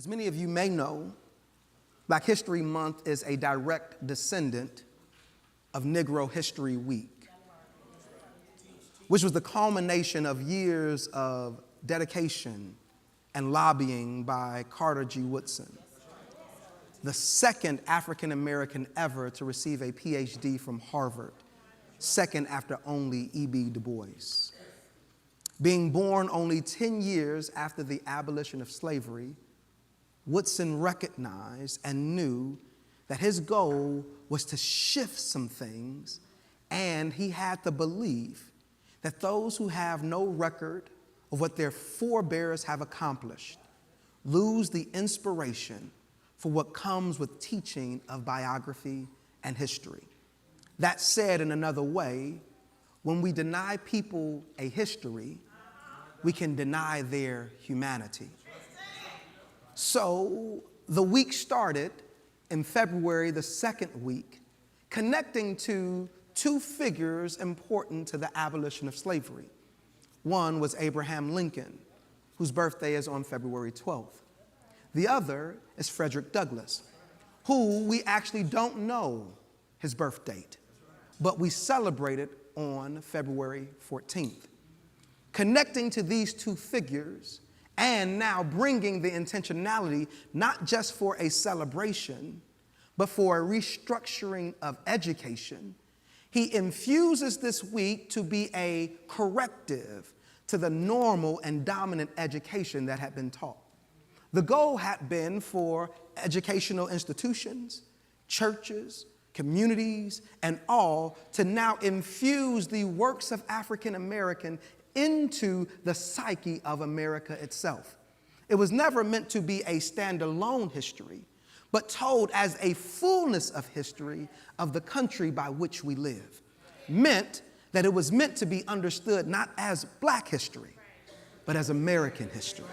As many of you may know, Black History Month is a direct descendant of Negro History Week, which was the culmination of years of dedication and lobbying by Carter G. Woodson, the second African American ever to receive a PhD from Harvard, second after only E.B. Du Bois. Being born only 10 years after the abolition of slavery, Woodson recognized and knew that his goal was to shift some things, and he had the belief that those who have no record of what their forebears have accomplished lose the inspiration for what comes with teaching of biography and history. That said in another way, when we deny people a history, we can deny their humanity. So the week started in February, the second week, connecting to two figures important to the abolition of slavery. One was Abraham Lincoln, whose birthday is on February 12th. The other is Frederick Douglass, who we actually don't know his birth date, but we celebrate it on February 14th. Connecting to these two figures and now bringing the intentionality not just for a celebration, but for a restructuring of education, he infuses this week to be a corrective to the normal and dominant education that had been taught. The goal had been for educational institutions, churches, communities, and all to now infuse the works of African American into the psyche of America itself. It was never meant to be a standalone history, but told as a fullness of history of the country by which we live. Meant that it was meant to be understood not as Black history, but as American history.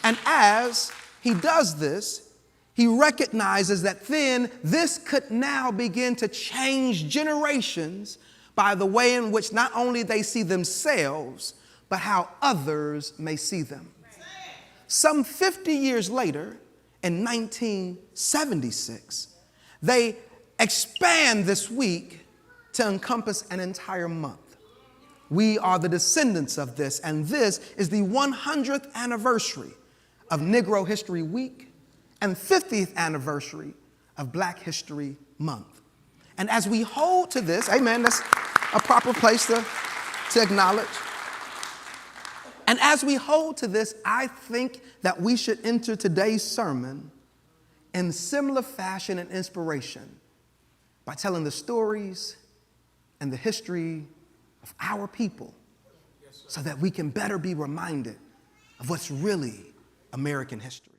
And as he does this, he recognizes that then this could now begin to change generations by the way in which not only they see themselves, but how others may see them. Some 50 years later, in 1976, they expand this week to encompass an entire month. We are the descendants of this, and this is the 100th anniversary of Negro History Week and 50th anniversary of Black History Month. And as we hold to this, amen, that's a proper place to acknowledge. And as we hold to this, I think that we should enter today's sermon in similar fashion and inspiration by telling the stories and the history of our people so that we can better be reminded of what's really American history.